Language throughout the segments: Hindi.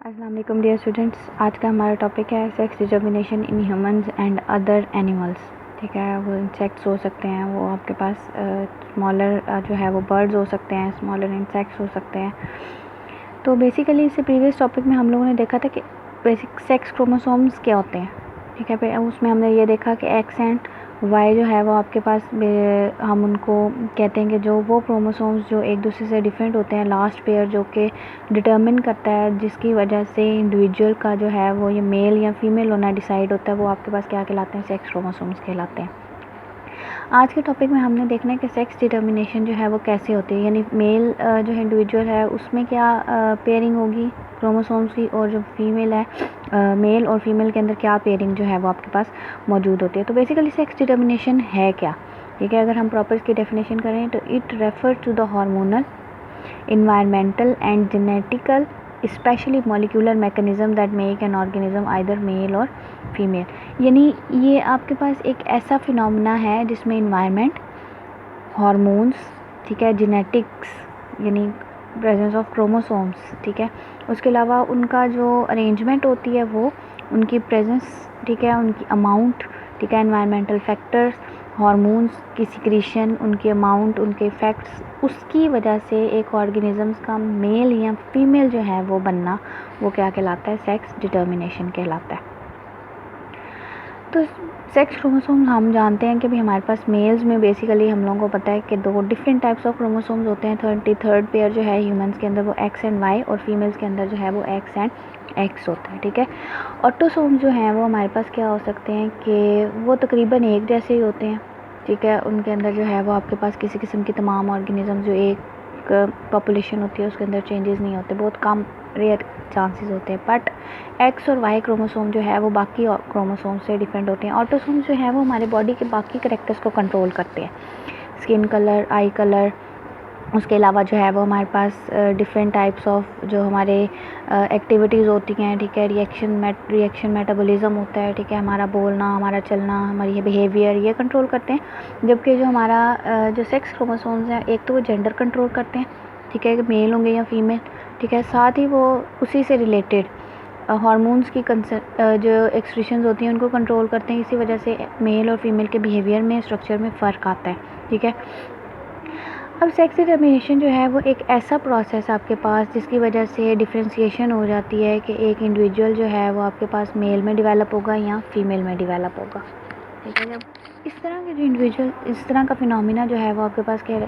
अस्सलाम वालेकुम डियर स्टूडेंट्स। आज का हमारा टॉपिक है sex determination in humans and other animals. ठीक है, वो इंसेक्ट्स हो सकते हैं, वो आपके पास स्मॉलर जो है वो बर्ड्स हो सकते हैं, स्मॉलर इंसेक्ट्स हो सकते हैं। तो बेसिकली इससे प्रीवियस टॉपिक में हम लोगों ने देखा था कि बेसिक सेक्स क्रोमोसोम्स क्या होते हैं। ठीक है, फिर उसमें हमने ये देखा कि एक्स एंड वाई जो है वो आपके पास हम उनको कहते हैं कि जो वो क्रोमोसोम्स जो एक दूसरे से डिफरेंट होते हैं, लास्ट पेयर जो कि डिटर्मिन करता है, जिसकी वजह से इंडिविजुअल का जो है वो ये मेल या फीमेल होना डिसाइड होता है, वो आपके पास क्या कहलाते हैं, सेक्स क्रोमोसोम्स कहलाते हैं। आज के टॉपिक में हमने देखना है कि सेक्स डिटर्मिनेशन जो है वो कैसे होती है, यानी मेल जो है इंडिविजुअल है उसमें क्या पेयरिंग होगी क्रोमोसोम्स की, और जो फीमेल है मेल और फीमेल के अंदर क्या पेयरिंग जो है वो आपके पास मौजूद होती है। तो बेसिकली सेक्स डिटर्मिनेशन है क्या। ठीक है, अगर हम प्रॉपर इसकी डेफिनेशन करें तो it refer to the hormonal, environmental and genetical, especially molecular mechanism that make an organism either male or female। यानी ये आपके पास एक ऐसा फिनोमेना है जिसमें इन्वायरमेंट, हार्मोन्स, ठीक है, जेनेटिक्स यानी प्रेजेंस ऑफ क्रोमोसोम्स, ठीक है, उसके अलावा उनका जो अरेंजमेंट होती है वो उनकी प्रेजेंस, ठीक है, उनकी अमाउंट, ठीक है, एनवायरमेंटल फैक्टर्स, हार्मोन्स की सिक्रीशन, उनके अमाउंट, उनके इफ़ेक्ट्स, उसकी वजह से एक ऑर्गेनिज़म्स का मेल या फीमेल जो है वो बनना, वो क्या कहलाता है, सेक्स डिटर्मिनेशन कहलाता है। तो सेक्स क्रोमोसोम्स हम जानते हैं कि भी हमारे पास मेल्स में बेसिकली हम लोगों को पता है कि दो डिफरेंट टाइप्स ऑफ क्रोमोसोम्स होते हैं। 33rd पेयर जो है ह्यूमंस के अंदर वो एक्स एंड वाई, और फीमेल्स के अंदर जो है वो एक्स एंड एक्स होता है। ठीक है, ऑटोसोम्स जो हैं वो हमारे पास क्या हो सकते हैं कि वो तकरीबन एक जैसे ही होते हैं। ठीक है, उनके अंदर जो है वो आपके पास किसी किस्म की तमाम ऑर्गेनिज्म जो एक पॉपुलेशन होती है उसके अंदर चेंजेस नहीं होते, बहुत कम रेयर चांसेस होते हैं। बट एक्स और वाई क्रोमोसोम जो है वो बाकी क्रोमोसोम से डिफरेंट होते हैं। ऑटोसोम जो है वो हमारे बॉडी के बाकी करेक्टर्स को कंट्रोल करते हैं, स्किन कलर, आई कलर, उसके अलावा जो है वो हमारे पास डिफरेंट टाइप्स ऑफ जो हमारे एक्टिविटीज़ होती हैं। ठीक है, रिएक्शन मेटाबॉलिज्म होता है। ठीक है, हमारा बोलना, हमारा चलना, हमारी बिहेवियर, ये कंट्रोल करते हैं। जबकि जो हमारा जो सेक्स क्रोमोसोम्स हैं, एक तो वो जेंडर कंट्रोल करते हैं, ठीक है, मेल होंगे या फीमेल। ठीक है, साथ ही वो उसी से रिलेटेड हार्मोन्स की जो एक्सक्रीशंस होती हैं उनको कंट्रोल करते हैं। इसी वजह से मेल और फीमेल के बिहेवियर में, स्ट्रक्चर में फ़र्क आता है। ठीक है, अब सेक्स डिटर्मिनेशन जो है वो एक ऐसा प्रोसेस आपके पास जिसकी वजह से डिफ्रेंशिएशन हो जाती है कि एक इंडिविजुअल जो है वो आपके पास मेल में डेवलप होगा या फीमेल में डेवलप होगा। ठीक है, जब इस तरह के जो इंडिविजुअल, इस तरह का फिनोमिना जो है वो आपके पास क्या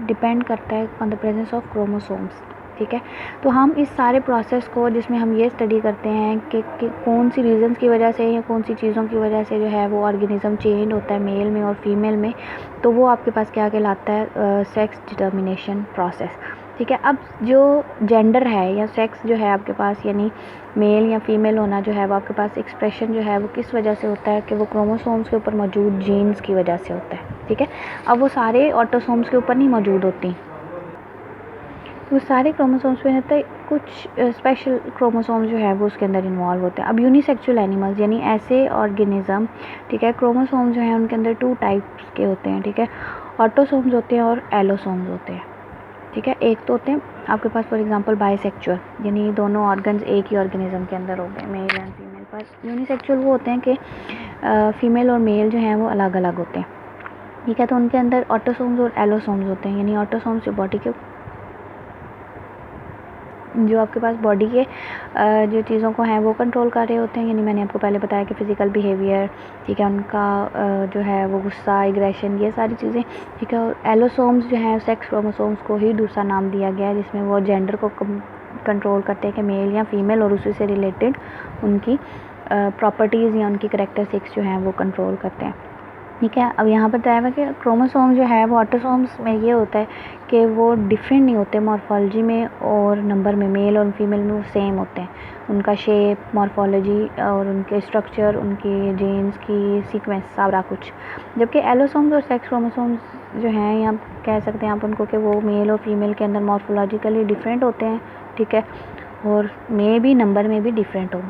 डिपेंड करता है on the presence of chromosomes. ठीक है, तो हम इस सारे प्रोसेस को, जिसमें हम ये स्टडी करते हैं कि कौन सी रीज़न्स की वजह से या कौन सी चीज़ों की वजह से जो है वो ऑर्गेनिज़म चेंज होता है मेल में और फीमेल में, तो वो आपके पास क्या कहलाता है, सेक्स डिटर्मिनेशन प्रोसेस। ठीक है, अब जो जेंडर है या सेक्स जो है आपके पास, यानी मेल या फीमेल होना जो है वो आपके पास एक्सप्रेशन जो है वो किस वजह से होता है कि वो क्रोमोसोम्स के ऊपर मौजूद जीन्स की वजह से होता है। ठीक है, अब वो सारे ऑटोसोम्स के ऊपर नहीं मौजूद होती, वो सारे क्रोमोसोम्स पे रहते हैं, कुछ स्पेशल क्रोमोसोम्स जो है वो उसके अंदर इन्वॉल्व होते हैं। अब यूनिसेक्सुअल एनिमल्स यानी ऐसे ऑर्गेनिज़म, ठीक है, क्रोमोसोम्स जो हैं उनके अंदर 2 टाइप्स के होते हैं। ठीक है, ऑटोसोम्स होते हैं और एलोसोम्स होते हैं। ठीक है, एक तो होते हैं आपके पास फॉर एग्जांपल बाइसेक्सुअल, यानी दोनों ऑर्गन्स एक ही ऑर्गेनिज्म के अंदर हो गए, मेल एंड फीमेल। पर यूनिसेक्सुअल वो होते हैं कि फीमेल और मेल जो हैं वो अलग अलग होते हैं। ठीक है, तो उनके अंदर ऑटोसोम्स और एलोसोम्स होते हैं, यानी ऑटोसोम्स जो बॉडी के, जो आपके पास बॉडी के जो चीज़ों को हैं वो कंट्रोल कर रहे होते हैं, यानी मैंने आपको पहले बताया कि फ़िज़िकल बिहेवियर, ठीक है, उनका जो है वो गुस्सा, एग्रेशन, ये सारी चीज़ें। ठीक है, और एलोसोम्स जो हैं सेक्स क्रोमोसोम्स को ही दूसरा नाम दिया गया है, जिसमें वो जेंडर को कंट्रोल करते हैं कि मेल या फीमेल, और उसी से रिलेटेड उनकी प्रॉपर्टीज़ या उनकी करैक्टरिस्टिक्स जो हैं वो कंट्रोल करते हैं। ठीक है, अब यहाँ पर बताया हुआ कि क्रोमोसोम जो है वो ऑटोसोम्स में ये होता है कि वो डिफरेंट नहीं होते मॉर्फोलॉजी में और नंबर में, मेल और फीमेल में वो सेम होते हैं, उनका शेप, मॉर्फोलॉजी और उनके स्ट्रक्चर, उनकी जीन्स की सीक्वेंस, सारा कुछ। जबकि एलोसोम्स और सेक्स क्रोमोसोम्स जो हैं, या कह सकते हैं आप उनको कि वो मेल और फीमेल के अंदर मॉर्फोलॉजिकली डिफरेंट होते हैं। ठीक है, और मे भी नंबर में भी डिफरेंट हो।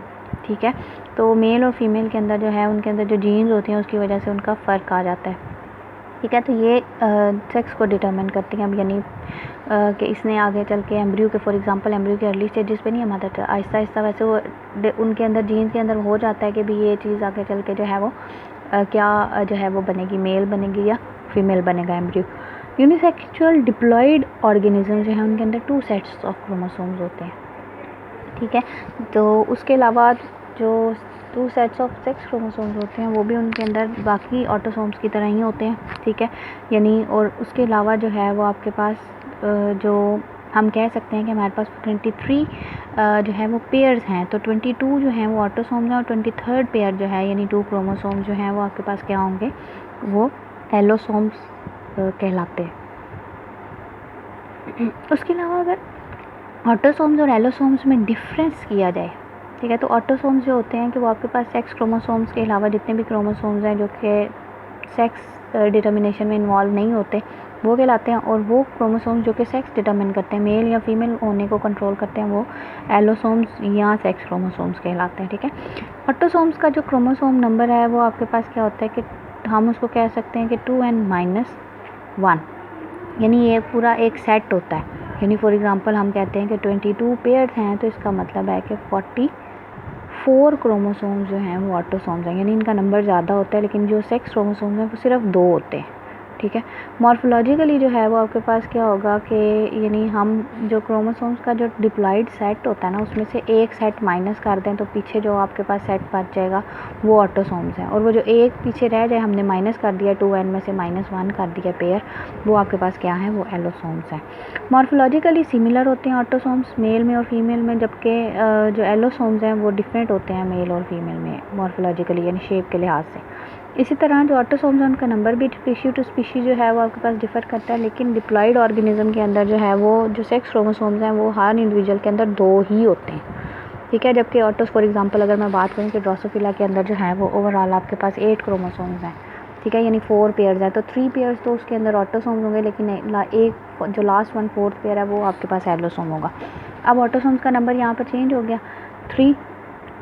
ठीक है, तो मेल और फीमेल के अंदर जो है उनके अंदर जो जीन्स होती हैं उसकी वजह से उनका फ़र्क आ जाता है। ठीक है, तो ये सेक्स को डिटरमिन करती हैं। अब यानी कि इसने आगे चल के एम्ब्रियो के, फॉर एग्जांपल एम्ब्रियो के अर्ली स्टेजेस पे नहीं है मदर, आहिस्ता आहिस्ता वैसे वो उनके अंदर जीन्स के अंदर हो जाता है कि भी ये चीज़ आगे चल के जो है वो क्या जो है वो बनेगी, मेल बनेगी या फीमेल बनेगा एम्ब्रियो। यूनिसेक्सुअल डिप्लॉयड ऑर्गेनिज्म जो है उनके अंदर 2 सेट्स ऑफ क्रोमोसोम्स होते हैं, ठीक है। तो उसके अलावा जो 2 सेट्स ऑफ सेक्स क्रोमोसोम्स होते हैं वो भी उनके अंदर बाकी ऑटोसोम्स की तरह ही होते हैं, ठीक है। यानी और उसके अलावा जो है वो आपके पास जो हम कह सकते हैं कि हमारे पास 23 जो है वो पेयर्स हैं। तो 22 जो हैं वो ऑटोसोम्स हैं और 23rd पेयर जो है यानी 2 क्रोमोसोम्स जो हैं वो आपके पास क्या होंगे, वो एलोसोम्स कहलाते हैं। उसके अलावा अगर ऑटोसोम्स और एलोसोम्स में डिफरेंस किया जाए, ठीक है, तो ऑटोसोम्स जो होते हैं कि वो आपके पास सेक्स क्रोमोसोम्स के अलावा जितने भी क्रोमोसोम्स हैं जो कि सेक्स डिटर्मिनेशन में इन्वॉल्व नहीं होते वो कहलाते हैं, और वो क्रोमोसोम्स जो कि सेक्स डिटर्मिन करते हैं, मेल या फीमेल होने को कंट्रोल करते हैं, वो एलोसोम्स या सेक्स क्रोमोसोम्स कहलाते हैं, ठीक है। ऑटोसोम्स का जो क्रोमोसोम नंबर है वो आपके पास क्या होता है कि हम उसको कह सकते हैं कि 2n-1, यानी ये पूरा एक सेट होता है। यानी फॉर एग्जांपल हम कहते हैं कि 22 पेयर्स हैं तो इसका मतलब है कि 44 क्रोमोसोम्स जो हैं वो ऑटोसोम्स हैं, यानी इनका नंबर ज़्यादा होता है, लेकिन जो सेक्स क्रोमोसोम्स हैं वो सिर्फ 2 होते हैं, ठीक है। मॉर्फोलॉजिकली जो है वो आपके पास क्या होगा कि यानी हम जो क्रोमोसोम्स का जो डिप्लॉयड सेट होता है ना उसमें से एक सेट माइनस कर दें तो पीछे जो आपके पास सेट बच जाएगा वो ऑटोसोम्स है, और वो जो एक पीछे रह जाए हमने माइनस कर दिया 2n में से -1 कर दिया पेयर, वो आपके पास क्या है, वो एलोसोम्स है। मॉर्फोलॉजिकली सिमिलर होते हैं ऑटोसोम्स मेल में और फीमेल में, जबकि जो एलोसोम्स हैं वो डिफरेंट होते हैं मेल और फीमेल में मॉर्फोलॉजिकली यानी शेप के लिहाज से। इसी तरह जो ऑटोसोम्स हैं उनका नंबर भी स्पीशी टू स्पीशी जो है वो आपके पास डिफ़र करता है, लेकिन डिप्लॉयड ऑर्गेनिज्म के अंदर जो है वो जो सेक्स क्रोमोसोम्स हैं वो हर इंडिविजुअल के अंदर 2 ही होते हैं, ठीक है। जबकि ऑटोस फॉर एग्जांपल अगर मैं बात करूँ कि ड्रोसोफिला के अंदर जो है वो ओवरऑल आपके पास 8 क्रोमोसोम्स हैं, ठीक है, यानी 4 पेयर्स हैं, तो 3 पेयर्स तो उसके अंदर ऑटोसोम्स होंगे, लेकिन एक जो लास्ट 1 4th पेयर है वो आपके पास एलोसोम होगा। अब ऑटोसोम्स का नंबर यहाँ पर चेंज हो गया, 3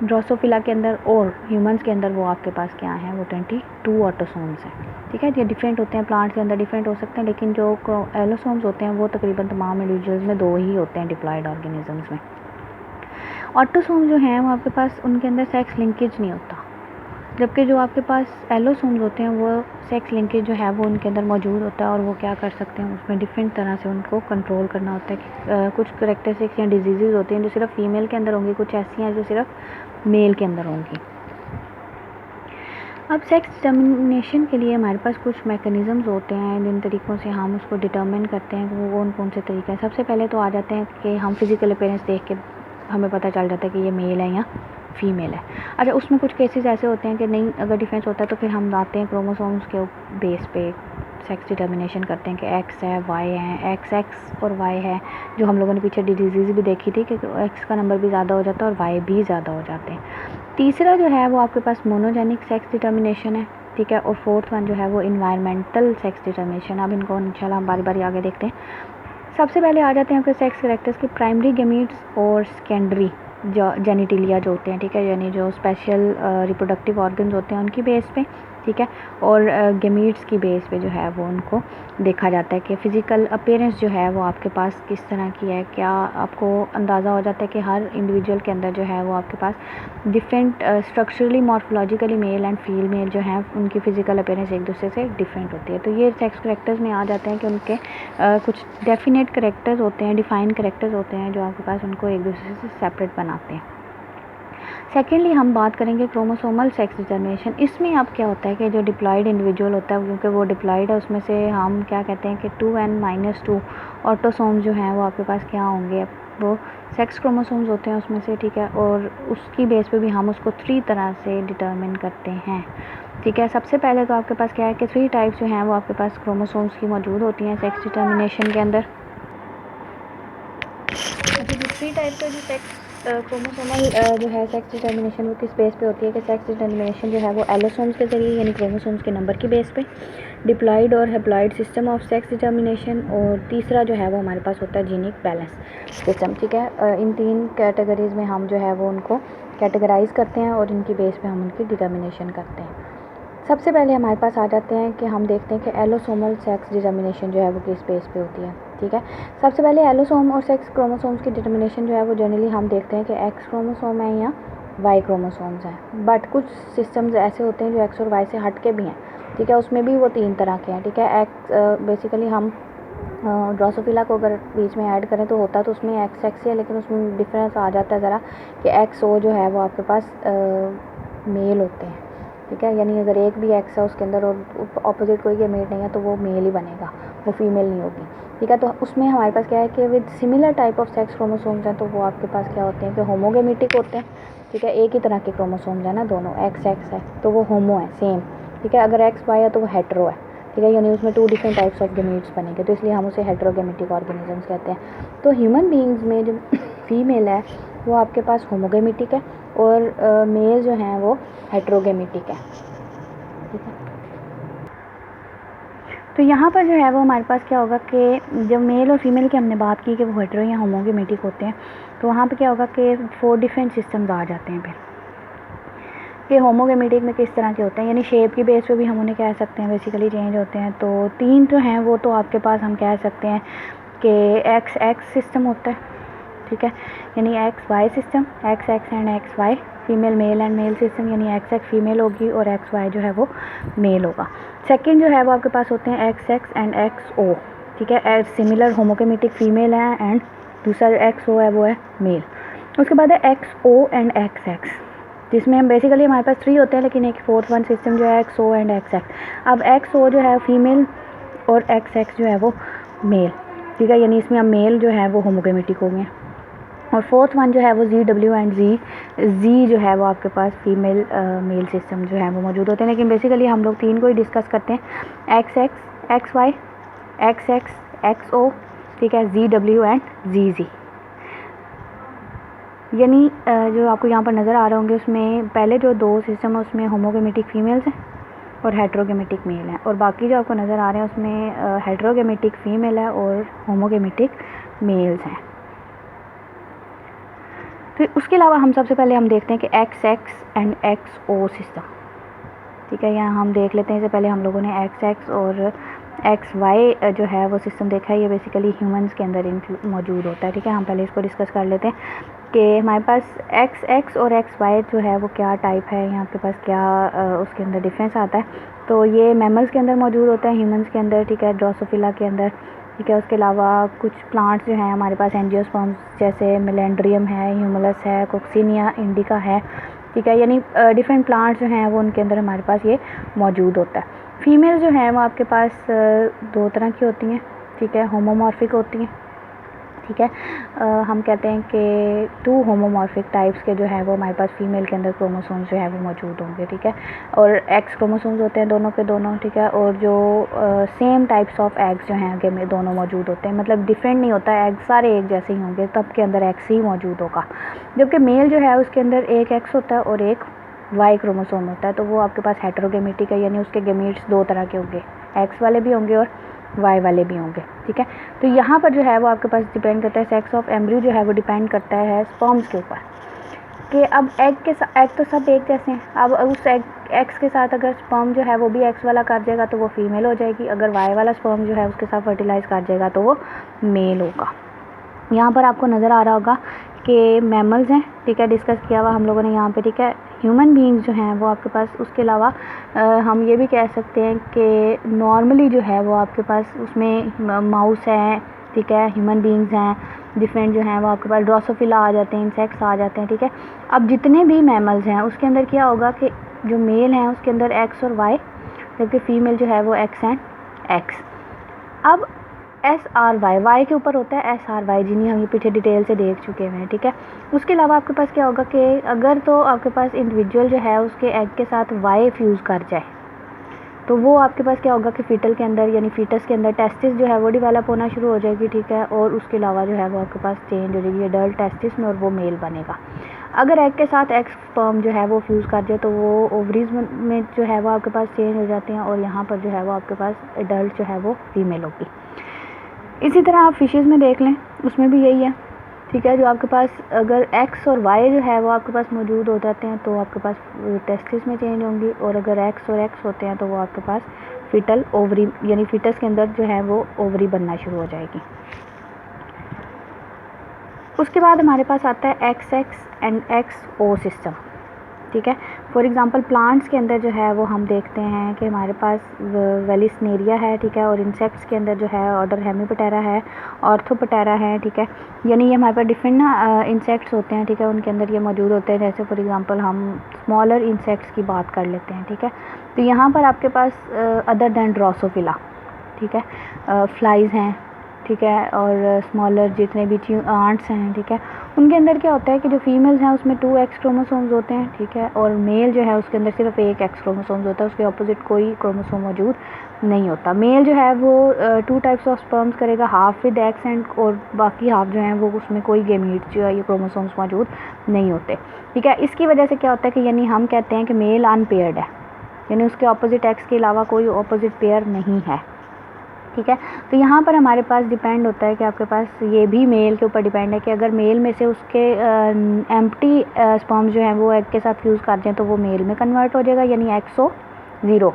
ड्रोसोफिला के अंदर और ह्यूमंस के अंदर वो आपके पास क्या है, वो 22 ऑटोसोम्स हैं, ठीक है। ये डिफरेंट होते हैं, प्लांट्स के अंदर डिफरेंट हो सकते हैं, लेकिन जो एलोसोम्स होते हैं वो तकरीबन तमाम इंडिविजुअल्स में 2 ही होते हैं डिप्लॉयड ऑर्गेनिजम्स में। ऑटोसोम जो हैं वो आपके पास उनके अंदर सेक्स लिंकेज नहीं होता, जबकि जो आपके पास एलोसोम्स होते हैं वो सेक्स लिंकेज जो है वो उनके अंदर मौजूद होता है, और वो क्या कर सकते हैं उसमें डिफरेंट तरह से उनको कंट्रोल करना होता है कि कुछ करेक्टरिस्टिक्स या डिजीज़ होती हैं जो सिर्फ फीमेल के अंदर होंगी, कुछ ऐसी हैं जो सिर्फ मेल के अंदर होंगी। अब सेक्स डिटर्मिनेशन के लिए हमारे पास कुछ मैकेनिज़म्स होते हैं जिन तरीक़ों से हम उसको डिटर्मिन करते हैं, वो कौन से तरीके हैं। सबसे पहले तो आ जाते हैं कि हम फिज़िकल अपीयरेंस देख के हमें पता चल जाता है कि ये मेल है या फीमेल है। अच्छा, उसमें कुछ केसेस ऐसे होते हैं कि नहीं, अगर डिफरेंस होता है तो फिर हम आते हैं क्रोमोसोम्स के बेस पे सेक्स डिटर्मिनेशन करते हैं कि एक्स है, वाई है, एक्स और वाई है, जो हम लोगों ने पीछे डिजीज़ भी देखी थी कि एक्स का नंबर भी ज़्यादा हो जाता है और वाई भी ज़्यादा हो जाते हैं। तीसरा जो है वो आपके पास मोनोजेनिक सेक्स डिटर्मिनेशन है, ठीक है, और 4th वन जो है वो इन्वायरमेंटल सेक्स डिटर्मिनेशन। अब इनको इंशाल्लाह हम बारी बारी आगे देखते हैं। सबसे पहले आ जाते हैं आपके सेक्स कैरेक्टर्स के प्राइमरी गैमीट्स और सेकेंडरी जेनिटिलिया जो होते हैं, ठीक है, यानी जो स्पेशल रिप्रोडक्टिव ऑर्गन्स होते हैं उनकी बेस पे, ठीक है, और गैमीट्स की बेस पे जो है वो उनको देखा जाता है कि फ़िज़िकल अपीयरेंस जो है वो आपके पास किस तरह की है। क्या आपको अंदाज़ा हो जाता है कि हर इंडिविजुअल के अंदर जो है वो आपके पास different structurally morphologically male and female जो हैं उनकी फ़िज़िकल अपीयरेंस एक दूसरे से डिफरेंट होती है। तो ये सेक्स कैरेक्टर्स में आ जाते हैं कि उनके कुछ डेफिनेट कैरेक्टर्स होते हैं, डिफाइंड कैरेक्टर्स होते हैं जो आपके पास उनको एक दूसरे से सेपरेट बनाते हैं। सेकेंडली हम बात करेंगे क्रोमोसोमल सेक्स डिटर्मिनेशन। इसमें अब क्या होता है कि जो डिप्लॉयड इंडिविजुअल होता है, क्योंकि वो डिप्लॉयड है, उसमें से हम क्या कहते हैं कि 2n-2 ऑटोसोम्स जो हैं वो आपके पास क्या होंगे, वो सेक्स क्रोमोसोम्स होते हैं उसमें से, ठीक है, और उसकी बेस पे भी हम उसको 3 तरह से डिटर्मिन करते हैं, ठीक है। सबसे पहले तो आपके पास क्या है कि 3 टाइप्स जो हैं वो आपके पास क्रोमोसोम्स की मौजूद होती हैं सेक्स डिटर्मिनेशन के अंदर। अच्छा, 3 टाइप का जो सेक्स क्रोमोसोमल जो है सेक्स डिटर्मिनेशन वो किस बेस पे होती है कि सेक्स डिटर्मिनेशन जो है वो एलोसोम्स के ज़रिए यानी क्रोमोसोम्स के नंबर की बेस पे, डिप्लॉयड और haploid system of sex determination, और तीसरा जो है वो हमारे पास होता है जीनिक बैलेंस सिस्टम, ठीक है। इन 3 कैटेगरीज़ में हम जो है वो उनको कैटेगराइज़ करते हैं और इनकी बेस पे हम उनकी डिटर्मिनेशन करते हैं। सबसे पहले हमारे पास आ जाते हैं कि हम देखते हैं कि एलोसोमल सेक्स डिटर्मिनेशन जो है वो किस बेस पे होती है। ठीक है, सबसे पहले एलोसोम और सेक्स क्रोमोसोम्स की डिटर्मिनेशन जो है वो जनरली हम देखते हैं कि एक्स क्रोमोसोम है या वाई क्रोमोसोम्स हैं। बट कुछ सिस्टम्स ऐसे होते हैं जो एक्स और वाई से हट के भी हैं। ठीक है, उसमें भी वो 3 तरह के हैं। ठीक है, एक्स बेसिकली हम ड्रोसोफिला को अगर बीच में ऐड करें तो होता तो उसमें एक्स एक्स है, लेकिन उसमें डिफरेंस आ जाता है ज़रा कि एक्स ओ जो है वो आपके पास मेल होते हैं। ठीक है, यानी अगर एक भी एक्स है उसके अंदर और ऑपोजिट कोई गेमेट नहीं है तो वो मेल ही बनेगा, वो फीमेल नहीं होगी। ठीक है, तो उसमें हमारे पास क्या है कि with similar type of sex chromosomes हैं तो वो आपके पास क्या होते हैं कि होमोगेमेटिक होते हैं। ठीक है, एक ही तरह के क्रोमोसोम्स है ना, दोनों एक्स एक्स है तो वो होमो है, सेम। ठीक है, अगर एक्स वाई है तो वो हेट्रो है। ठीक है, यानी उसमें 2 डिफरेंट टाइप्स ऑफ गेमेट्स बनेंगे, तो इसलिए हम उसे हेट्रोगेमेटिक ऑर्गेनिजम्स कहते हैं। तो ह्यूमन बीइंग्स में जो फीमेल है वो आपके पास होमोगेमेटिक है और मेल जो हैं वो हेट्रोगेमेटिक है। ठीक है, तो यहाँ पर जो है वो हमारे पास क्या होगा कि जब मेल और फीमेल की हमने बात की कि वो हेट्रो या होमोगेमेटिक होते हैं, तो वहाँ पे क्या होगा कि 4 डिफरेंट सिस्टम्स आ जाते हैं फिर कि होमोगेमेटिक में किस तरह के होते हैं, यानी शेप की बेस पे भी हम उन्हें कह सकते हैं बेसिकली चेंज होते हैं। तो 3 जो हैं वो तो आपके पास हम कह सकते हैं कि एक्स एक्स सिस्टम होता है। ठीक है, यानी X Y system, X X and X Y, female male and male system, यानी एक्स एक्स फीमेल होगी और एक्स वाई जो है वो मेल होगा। सेकंड जो है वो आपके पास होते हैं X X and X O. ठीक है, सिमिलर होमोगेमेटिक फीमेल है एंड दूसरा जो एक्स ओ है वो है मेल। उसके बाद है X O and X X, जिसमें हम बेसिकली हमारे पास 3 होते हैं लेकिन एक 4th वन सिस्टम जो है X O and X X. अब एक्स ओ जो है फीमेल और एक्स एक्स जो है वो मेल। ठीक है, यानी इसमें अब मेल जो है वो होमोगेमेटिक हो गए। और 4th वन जो है वो जी डब्ल्यू एंड जी जो है वो आपके पास फीमेल मेल सिस्टम जो है वो मौजूद होते हैं, लेकिन बेसिकली हम लोग 3 को ही डिस्कस करते हैं, X X, X Y, X X, X O. ठीक है, जी डब्ल्यू एंड जी। यानी जो आपको यहाँ पर नज़र आ रहे होंगे उसमें पहले जो 2 सिस्टम है उसमें होमोगेमेटिक फीमेल्स हैं और हेट्रोगेमेटिक मेल हैं, और बाकी जो आपको नज़र आ रहे हैं उसमें हेट्रोगेमेटिक फीमेल है और होमोगेमेटिक मेल्स हैं। फिर उसके अलावा हम सबसे पहले हम देखते हैं कि X X and X O system. ठीक है, यहाँ हम देख लेते हैं। इससे पहले हम लोगों ने एक्स एक्स और एक्स वाई जो है वो सिस्टम देखा है, ये बेसिकली ह्यूमंस के अंदर मौजूद होता है। ठीक है, हम पहले इसको डिस्कस कर लेते हैं कि हमारे पास एक्स एक्स और एक्स वाई जो है वो क्या टाइप है, यहाँ के पास क्या उसके अंदर डिफरेंस आता है। तो ये मैमल्स के अंदर मौजूद होता है, ह्यूमंस के अंदर। ठीक है, ड्रोसोफिला के अंदर। ठीक है, उसके अलावा कुछ प्लांट्स जो हैं हमारे पास एंजियोस्पर्म्स जैसे मिलेंड्रियम है, ह्यूमुलस है, कोक्सीनिया इंडिका है। ठीक है, यानी डिफरेंट प्लांट्स जो हैं वो उनके अंदर हमारे पास ये मौजूद होता है। फीमेल जो है वो आपके पास 2 तरह की होती हैं। ठीक है, होमोमॉर्फिक होती हैं। ठीक है, हम कहते हैं कि 2 होमोमॉर्फिक टाइप्स के जो है वो हमारे पास फीमेल के अंदर क्रोमोसोम्स जो है वो मौजूद होंगे। ठीक है, और एक्स क्रोमोसोम्स होते हैं दोनों के दोनों। ठीक है, और जो सेम टाइप्स ऑफ एग्स जो हैं आगे में दोनों मौजूद होते हैं, मतलब डिफरेंट नहीं होता है, एग सारे एक जैसे ही होंगे, तब के अंदर एक्स ही मौजूद होगा। जबकि मेल जो है उसके अंदर एक एक्स होता है और एक वाई क्रोमोसोम होता है, तो वो आपके पास हेट्रोगेमेटिक है, यानी उसके गेमेट्स 2 तरह के होंगे, एक्स वाले भी होंगे और वाई वाले भी होंगे। ठीक है, तो यहाँ पर जो है वो आपके पास डिपेंड करता है, सेक्स ऑफ एम्ब्रियो जो है वो डिपेंड करता है स्पर्म्स के ऊपर कि अब एग तो सब एक जैसे हैं। अब उस एक्स के साथ अगर स्पर्म जो है वो भी एक्स वाला कर जाएगा तो वो फीमेल हो जाएगी, अगर वाई वाला स्पर्म जो है उसके साथ फर्टिलाइज कर जाएगा तो वो मेल होगा। यहाँ पर आपको नज़र आ रहा होगा कि मैमल्स हैं। ठीक है, डिस्कस किया हुआ हम लोगों ने यहाँ पे। ठीक है, ह्यूमन बीइंग्स जो हैं वो आपके पास, उसके अलावा हम ये भी कह सकते हैं कि नॉर्मली जो है वो आपके पास उसमें माउस हैं। ठीक है, ह्यूमन बीइंग्स हैं डिफरेंट जो हैं वो आपके पास ड्रोसोफिला आ जाते हैं, इंसेक्ट्स आ जाते हैं। ठीक है, अब जितने भी मैमल्स हैं उसके अंदर क्या होगा कि जो मेल हैं उसके अंदर एक्स और वाई, जबकि फीमेल जो है वो एक्स एंड एक्स। अब एस आर वाई के ऊपर होता है एस आर वाई, जिन्हें हम ये पीछे डिटेल से देख चुके हैं। ठीक है, उसके अलावा आपके पास क्या होगा कि अगर तो आपके पास इंडिविजुअल जो है उसके एग के साथ वाई फ्यूज़ कर जाए तो वो आपके पास क्या होगा कि फीटल के अंदर यानी फीटस के अंदर टेस्टिस जो है वो डिवेलप होना शुरू हो जाएगी। ठीक है, और उसके अलावा जो है वो आपके पास चेंज हो जाएगी एडल्ट टेस्टिस में और वो मेल बनेगा। अगर एग के साथ एक्स स्पर्म जो है वो फ्यूज़ कर जाए तो वो ओवरीज में जो है वो आपके पास चेंज हो जाते हैं और यहाँ पर जो है वो आपके पास एडल्ट जो है वो फीमेल होगी। इसी तरह आप फिशेज़ में देख लें, उसमें भी यही है ठीक है। जो आपके पास अगर एक्स और वाई जो है वो आपके पास मौजूद हो जाते हैं तो आपके पास टेस्टिस में चेंज होंगी, और अगर एक्स और एक्स होते हैं तो वो आपके पास फिटल ओवरी यानी फिटस के अंदर जो है वो ओवरी बनना शुरू हो जाएगी। उसके बाद हमारे पास आता है X X and X O system. ठीक है। फॉर एग्ज़ाम्पल प्लांट्स के अंदर जो है वो हम देखते हैं कि हमारे पास वेलिस्नेरिया है। ठीक है। और इंसेक्ट्स के अंदर जो है ऑर्डर हेमीपटेरा है, ऑर्थोपटेरा है। ठीक है। यानी ये हमारे पास डिफरेंट ना इंसेक्ट्स होते हैं। ठीक है। उनके अंदर ये मौजूद होते हैं। जैसे फॉर एग्ज़ाम्पल हम स्मॉलर इंसेक्ट्स की बात कर लेते हैं। ठीक है। तो यहाँ पर आपके पास अदर दैन ड्रोसोफिला, ठीक है, फ्लाइज़ हैं। ठीक है। और स्मॉलर जितने भी आंट्स हैं, ठीक है, उनके अंदर क्या होता है कि जो फीमेल्स हैं उसमें 2 एक्स क्रोमोसोम्स होते हैं। ठीक है। और मेल जो है उसके अंदर सिर्फ 1 एक्स क्रोमोसोम्स होता है, उसके ऑपोजिट कोई क्रोमोसोम मौजूद नहीं होता। मेल जो है वो 2 टाइप्स ऑफ स्पर्म्स करेगा, हाफ विद एक्स एंड, और बाकी हाफ जो है वो उसमें कोई गेमीट्स जो है ये क्रोमोसोम्स मौजूद नहीं होते। ठीक है। इसकी वजह से क्या होता है कि यानी हम कहते हैं कि मेल अनपेयर्ड है, यानी उसके ऑपोजिट एक्स के अलावा कोई ऑपोजिट पेयर नहीं है। ठीक है। तो यहाँ पर हमारे पास डिपेंड होता है कि आपके पास ये भी मेल के ऊपर डिपेंड है कि अगर मेल में से उसके एम्प्टी स्पर्म्स जो हैं वो एग के साथ फ्यूज़ कर जाएँ तो वो मेल में कन्वर्ट हो जाएगा, यानी एक्सो 0।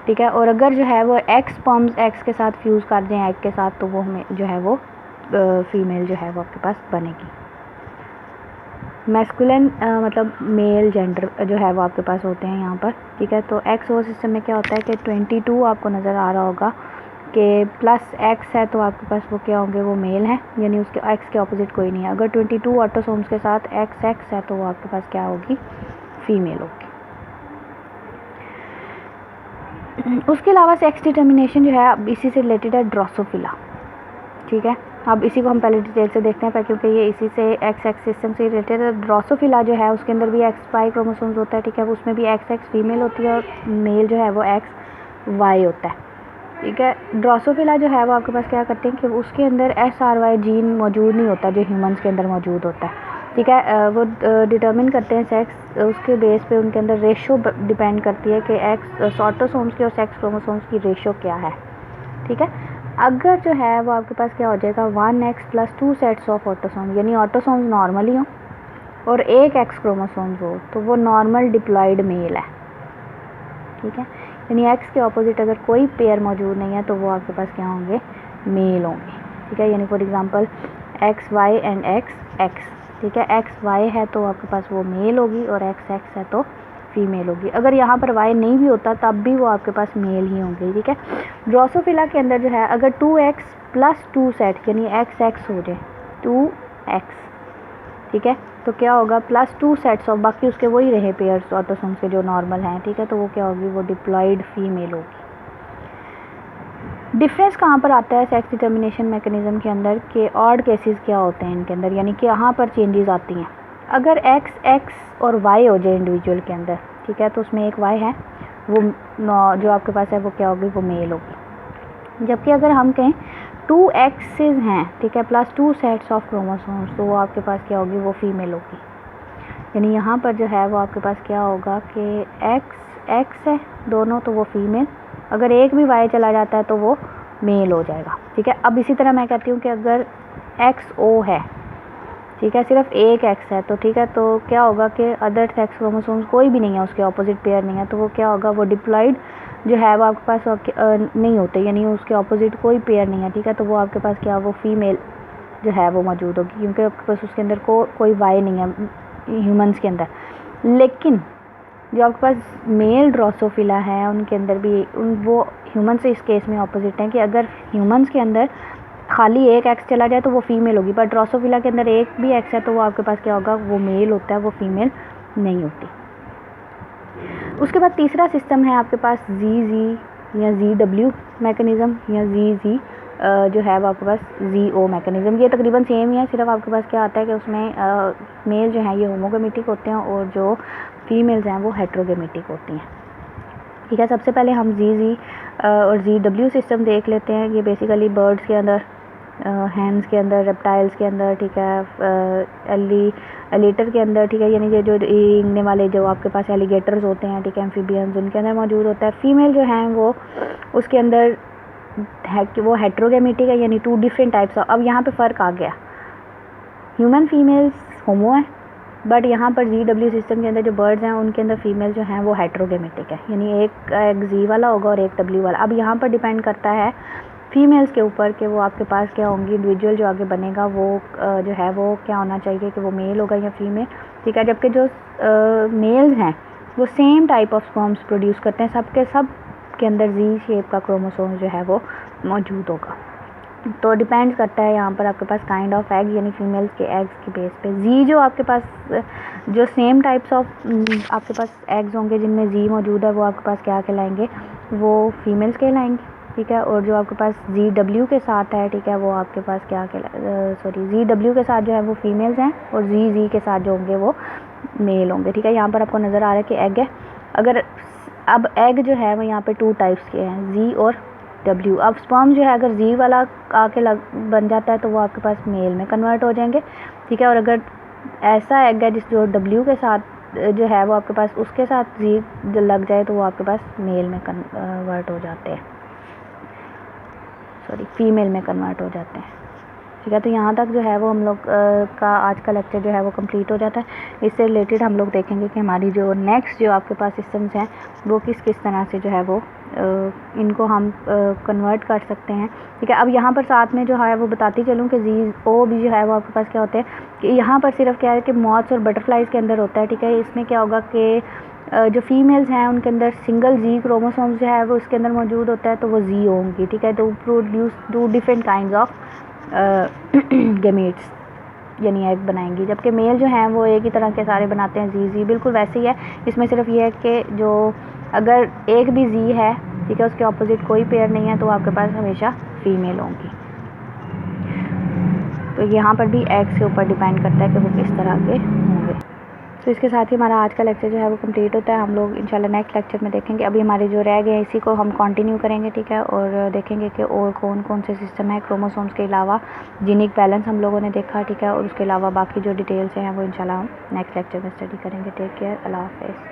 ठीक है। और अगर जो है वो एक्स स्पर्म्स एक्स के साथ फ्यूज़ कर जाएँ एग के साथ तो वो जो है वो फीमेल जो है वो आपके पास बनेगी। मैस्कुलिन मतलब मेल जेंडर जो है वो आपके पास होते हैं यहाँ पर। ठीक है। तो एक्स ओ सिस्टम में क्या होता है कि 22 आपको नज़र आ रहा होगा कि प्लस एक्स है तो आपके पास वो क्या होंगे, वो मेल हैं, यानी उसके एक्स के ऑपोजिट कोई नहीं है। अगर 22 ऑटोसोम्स के साथ एक्स एक्स है तो वो आपके पास क्या होगी, फीमेल होगी। उसके अलावा सेक्स डिटर्मिनेशन जो है अब इसी से रिलेटेड है, ड्रोसोफिला। ठीक है। अब इसी को हम पहले डिटेल से देखते हैं क्योंकि ये इसी से एक्स एक्स सिस्टम से रिलेटेड है। ड्रोसोफिला जो है उसके अंदर भी एक्स वाई क्रोमोसोम्स होता है। ठीक है। उसमें भी एक्स एक्स फीमेल होती है और मेल जो है वो एक्स वाई होता है। ठीक है। ड्रोसोफिला जो है वो आपके पास क्या करते हैं कि उसके अंदर SRY जीन मौजूद नहीं होता जो ह्यूमंस के अंदर मौजूद होता है। ठीक है। वो डिटर्मिन करते हैं सेक्स, उसके बेस पे उनके अंदर रेशो डिपेंड करती है कि एक्स ऑटोसोम्स की और सेक्स क्रोमोसोम्स की रेशो क्या है। ठीक है। अगर जो है वो आपके पास क्या हो जाएगा 1x + 2 सेट्स ऑफ ऑटोसोम, यानी ऑटोसोम्स नॉर्मली हो और 1 एक्स क्रोमोसोम्स हो तो वो नॉर्मल डिप्लॉयड मेल है। ठीक है। यानी एक्स के ऑपोजिट अगर कोई पेयर मौजूद नहीं है तो वो आपके पास क्या होंगे, मेल होंगे। ठीक है। यानी for example X Y and X X. ठीक है। एक्स वाई है तो आपके पास वो मेल होगी और एक्स एक्स है तो फीमेल होगी। अगर यहाँ पर वाई नहीं भी होता तब भी वो आपके पास मेल ही होंगे। ठीक है। ड्रोसोफिला के अंदर जो है अगर 2x + 2 सेट यानी एक्स एक्स हो जाए 2x, ठीक है, तो क्या होगा +2 सेट्स ऑफ, बाकी उसके वही रहे पेयर्स ऑटोसोम्स के जो नॉर्मल हैं। ठीक है। तो वो क्या होगी, वो डिप्लॉयड फीमेल होगी। डिफरेंस कहाँ पर आता है सेक्स डिटर्मिनेशन मैकेनिज्म के अंदर कि ऑड केसेस क्या होते हैं इनके अंदर, यानी कि यहाँ पर चेंजेस आती हैं। अगर एक्स एक्स और वाई हो जाए इंडिविजुअल के अंदर, ठीक है, तो उसमें एक वाई है वो जो आपके पास है वो क्या होगी, वो मेल होगी। जबकि अगर हम कहें 2 एक्सेस हैं, ठीक है, +2 सेट्स ऑफ क्रोमोसोम्स, तो वो आपके पास क्या होगी, वो फीमेल होगी। यानी यहाँ पर जो है वो आपके पास क्या होगा कि एक्स एक्स है दोनों तो वो फीमेल, अगर एक भी वाई चला जाता है तो वो मेल हो जाएगा। ठीक है। अब इसी तरह मैं कहती हूँ कि अगर एक्स ओ है, ठीक है, सिर्फ एक एक्स है तो ठीक है, तो क्या होगा कि अदर सेक्स क्रोमोसोम्स कोई भी नहीं है, उसके ऑपोजिट पेयर नहीं है, तो वो क्या होगा, वो डिप्लॉयड जो है वो आपके पास नहीं होते, यानी उसके ऑपोजिट कोई पेयर नहीं है। ठीक है। तो वो आपके पास क्या, वो फीमेल जो है वो मौजूद होगी क्योंकि आपके पास उसके अंदर कोई वाई नहीं है ह्यूमंस के अंदर। लेकिन जो आपके पास मेल ड्रोसोफिला है उनके अंदर भी वो ह्यूमन से इस केस में ऑपोजिट है कि अगर ह्यूमंस के अंदर खाली एक एक्स चला जाए तो वो फीमेल होगी, पर ड्रोसोफिला के अंदर एक भी एक्स है तो वो आपके पास क्या होगा, वो मेल होता है, वो फीमेल नहीं होती। उसके बाद तीसरा सिस्टम है आपके पास ZZ या ZW मैकेनिज़्म या ZZ जो है वो आपके पास ZO मैकेनिज़्म। ये तकरीबन सेम ही है, सिर्फ आपके पास क्या आता है कि उसमें मेल जो हैं ये होमोगेमेटिक होते हैं और जो फीमेल्स हैं वो हेट्रोगेमेटिक होती हैं। ठीक है। सबसे पहले हम ZZ और ZW सिस्टम देख लेते हैं। ये बेसिकली बर्ड्स के अंदर, हैंड्स के अंदर, रेप्टाइल्स के अंदर, ठीक है, एलिटर के अंदर, ठीक है, यानी ये जो रेंगने वाले जो आपके पास एलिगेटर्स होते हैं, ठीक है, एम्फीबियंस, उनके अंदर मौजूद होता है। फीमेल जो हैं वो उसके अंदर है कि वो हेट्रोगेमेटिक है, यानी 2 डिफरेंट टाइप्स ऑफ। अब यहाँ पे फ़र्क आ गया, ह्यूमन फीमेल्स होमो है, बट यहाँ पर GW सिस्टम के अंदर जो बर्ड्स हैं उनके अंदर फीमेल जो हैं वो हेट्रोगेमेटिक है, यानी एक एग जी वाला होगा और एक W वाला। अब यहाँ पर डिपेंड करता है फीमेल्स के ऊपर कि वो आपके पास क्या होंगी, इंडिविजुअल जो आगे बनेगा वो जो है वो क्या होना चाहिए कि वो मेल होगा या फीमेल, ठीक है। जबकि जो मेल्स हैं वो same type of sperms produce करते हैं, सबके सब के अंदर जी शेप का क्रोमोसोम जो है वो मौजूद होगा। तो डिपेंड्स करता है यहाँ पर आपके पास काइंड ऑफ एग, यानी फीमेल्स के एग्स के बेस पे। जी जो आपके पास जो सेम टाइप्स ऑफ आपके पास एग्स होंगे जिनमें जी मौजूद है वो आपके पास क्या कहलाएंगे, वो फीमेल्स कहलाएंगे, ठीक है। और जो आपके पास GW के साथ है, ठीक है, वो आपके पास क्या GW के साथ जो है वो फीमेल्स हैं और जी के साथ जो होंगे वो मेल होंगे, ठीक है। यहाँ पर आपको नज़र आ रहा है कि एग है। अगर अब एग जो है वो यहाँ पे 2 टाइप्स के हैं, जी और W। अब स्पर्म जो है अगर जी वाला आके बन जाता है तो वो आपके पास मेल में कन्वर्ट हो जाएंगे, ठीक है। और अगर ऐसा एग है जिस जो W के साथ जो है वो आपके पास उसके साथ जी जो लग जाए तो वो आपके पास मेल में कन्वर्ट हो जाते हैं, फीमेल में कन्वर्ट हो जाते हैं, ठीक है। तो यहाँ तक जो है वो हम लोग का आज का लेक्चर जो है वो कंप्लीट हो जाता है। इससे रिलेटेड हम लोग देखेंगे कि हमारी जो नेक्स्ट जो आपके पास सिस्टम्स हैं वो किस किस तरह से जो है वो इनको हम कन्वर्ट कर सकते हैं, ठीक है। अब यहाँ पर साथ में जो है वो बताती चलूँ कि GO भी जो है वो आपके पास क्या होते हैं कि यहाँ पर सिर्फ क्या है कि मॉथ्स और बटरफ्लाइज के अंदर होता है, ठीक है। इसमें क्या होगा कि जो फीमेल्स हैं उनके अंदर सिंगल जी क्रोमोसोम्स जो है वो उसके अंदर मौजूद होता है, तो वो जी होंगी, ठीक है। तो produce 2 different kinds of gametes यानी एग बनाएंगी। जबकि मेल जो हैं वो एक ही तरह के सारे बनाते हैं, जी बिल्कुल वैसे ही है। इसमें सिर्फ ये है कि जो अगर एक भी जी है, ठीक है, उसके ऑपोजिट कोई पेयर नहीं है तो आपके पास हमेशा फीमेल होंगी। तो यहाँ पर भी एग्स के ऊपर डिपेंड करता है कि वो किस तरह के होंगे। तो इसके साथ ही हमारा आज का लेक्चर जो है वो कंप्लीट होता है। हम लोग इंशाल्लाह नेक्स्ट लेक्चर में देखेंगे। अभी हमारे जो रह गए हैं इसी को हम कंटिन्यू करेंगे, ठीक है। और देखेंगे कि और कौन कौन से सिस्टम है क्रोमोसोम्स के अलावा। जीनिक बैलेंस हम लोगों ने देखा, ठीक है, और उसके अलावा बाकी जो डिटेल्स हैं वो इंशाल्लाह हम नेक्स्ट लेक्चर में स्टडी करेंगे। टेक केयर, अल्लाह हाफ़िज़।